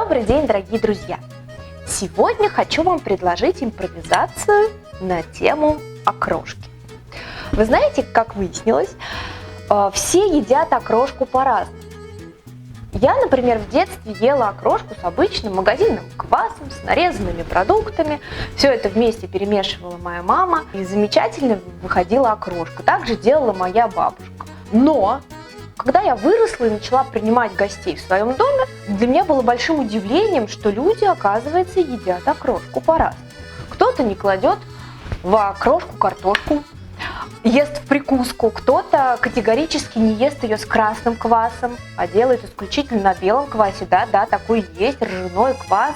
Добрый день, дорогие друзья! Сегодня хочу вам предложить импровизацию на тему окрошки. Вы знаете, как выяснилось, все едят окрошку по-разному. Я, например, в детстве ела окрошку с обычным магазинным квасом, с нарезанными продуктами. Все это вместе перемешивала моя мама, и замечательно выходила окрошка. Так же делала моя бабушка. Но когда я выросла и начала принимать гостей в своем доме, для меня было большим удивлением, что люди, оказывается, едят окрошку по-разному. Кто-то не кладет в окрошку картошку, ест в прикуску, кто-то категорически не ест ее с красным квасом, а делает исключительно на белом квасе. Да, такой есть ржаной квас,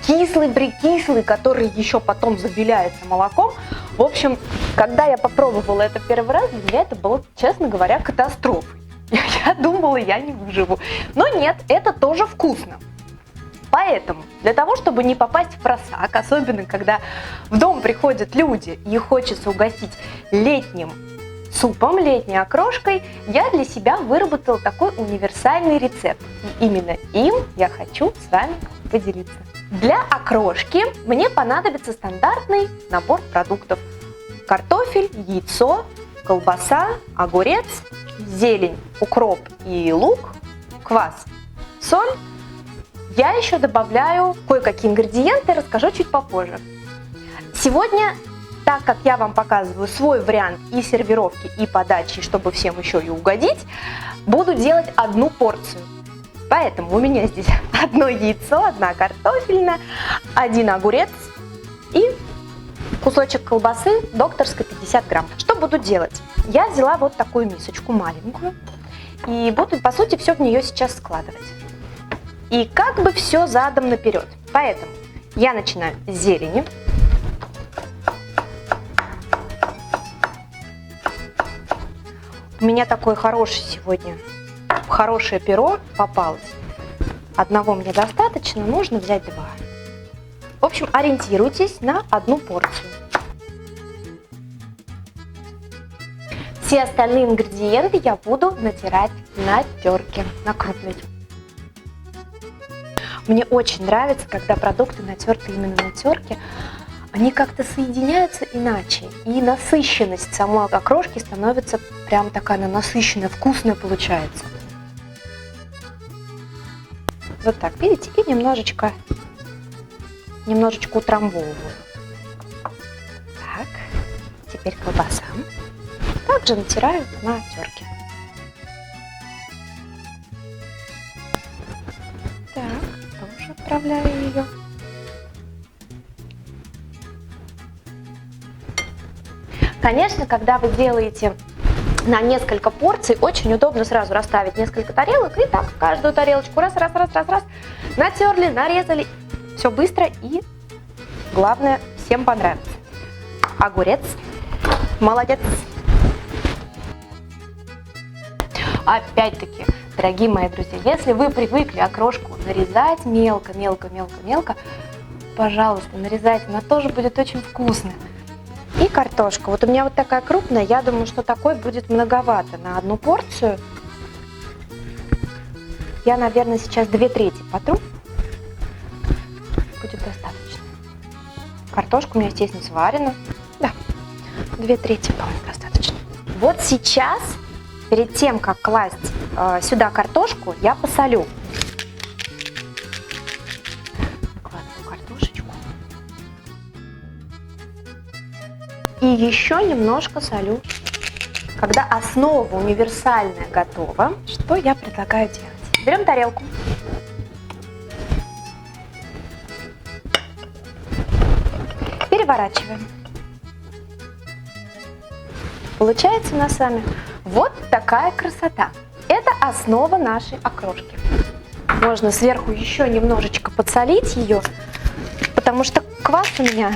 кислый-прикислый, который еще потом забеляется молоком. В общем, когда я попробовала это первый раз, для меня это было, честно говоря, катастрофой. Я думала, я не выживу. Но нет, это тоже вкусно. Поэтому, для того, чтобы не попасть в просак, особенно когда в дом приходят люди и хочется угостить летним супом, летней окрошкой, я для себя выработала такой универсальный рецепт. И именно им я хочу с вами поделиться. Для окрошки мне понадобится стандартный набор продуктов. Картофель, яйцо, колбаса, огурец, зелень, укроп и лук, квас, соль. Я еще добавляю кое-какие ингредиенты, расскажу чуть попозже. Сегодня, так как я вам показываю свой вариант и сервировки, и подачи, чтобы всем еще и угодить, буду делать одну порцию. Поэтому у меня здесь одно яйцо, одна картофельная, один огурец и кусочек колбасы докторской 50 грамм. Что буду делать? Я взяла вот такую мисочку маленькую и буду, по сути, все в нее сейчас складывать. И как бы все задом наперед. Поэтому я начинаю с зелени. У меня такое хорошее сегодня, хорошее перо попалось. Одного мне достаточно, нужно взять два. В общем, ориентируйтесь на одну порцию. Все остальные ингредиенты я буду натирать на терке, на крупной. Мне очень нравится, когда продукты натерты именно на терке. Они как-то соединяются иначе. И насыщенность самой окрошки становится прям такая насыщенная, вкусная получается. Вот так, видите? И немножечко утрамбовываю. Так, теперь колбаса. Также натираю на терке. Так, тоже отправляю ее. Конечно, когда вы делаете на несколько порций, очень удобно сразу расставить несколько тарелок и так каждую тарелочку раз, натерли, нарезали. Все быстро и, главное, всем понравится. Огурец. Молодец. Опять-таки, дорогие мои друзья, если вы привыкли окрошку нарезать мелко, пожалуйста, нарезайте, она тоже будет очень вкусная. И картошка. Вот у меня вот такая крупная, я думаю, что такой будет многовато на одну порцию. Я, наверное, сейчас 2/3 потру. Будет достаточно. Картошка у меня, естественно, сварена. Да, 2/3, по-моему, достаточно. Вот сейчас, перед тем, как класть сюда картошку, я посолю. Выкладываю картошечку. И еще немножко солю. Когда основа универсальная готова, что я предлагаю делать? Берем тарелку. Переворачиваем. Получается у нас с вами вот такая красота. Это основа нашей окрошки. Можно сверху еще немножечко подсолить ее, потому что квас у меня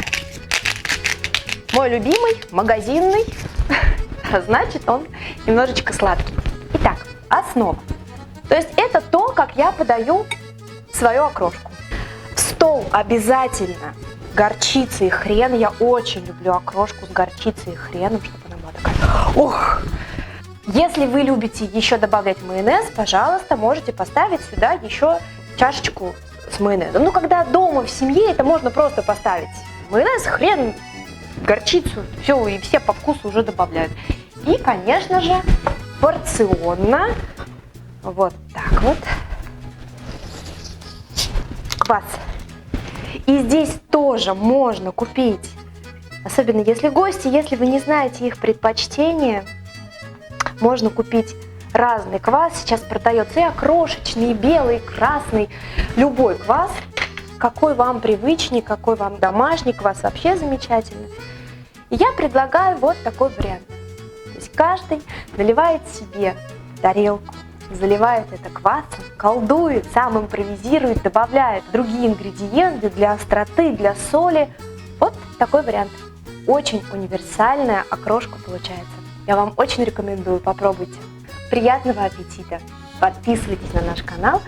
мой любимый, магазинный, а значит он немножечко сладкий. Итак, основа. То есть это то, как я подаю свою окрошку. В стол обязательно горчица и хрен. Я очень люблю окрошку с горчицей и хреном, чтобы она была такая. Ух! Если вы любите еще добавлять майонез, пожалуйста, можете поставить сюда еще чашечку с майонезом. Ну, когда дома в семье, это можно просто поставить майонез, хрен, горчицу, все, и все по вкусу уже добавляют. И, конечно же, порционно, вот так вот, квас. И здесь тоже можно купить, особенно если гости, если вы не знаете их предпочтения, можно купить разный квас. Сейчас продается и окрошечный, и белый, и красный, любой квас, какой вам привычнее, какой вам домашний квас, вообще замечательно. И я предлагаю вот такой вариант. То есть каждый наливает себе тарелку, заливает это квасом, колдует, сам импровизирует, добавляет другие ингредиенты для остроты, для соли. Вот такой вариант. Очень универсальная окрошка получается. Я вам очень рекомендую, попробуйте. Приятного аппетита! Подписывайтесь на наш канал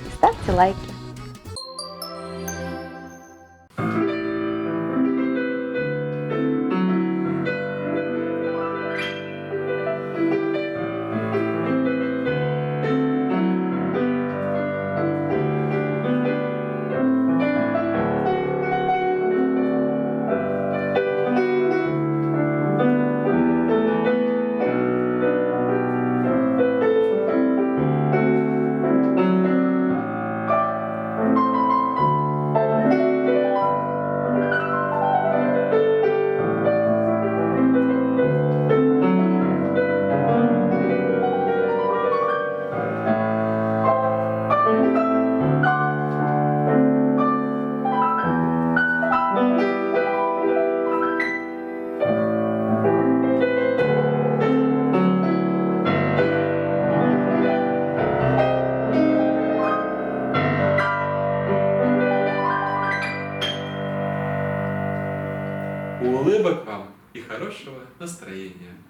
и ставьте лайки. Улыбок вам и хорошего настроения!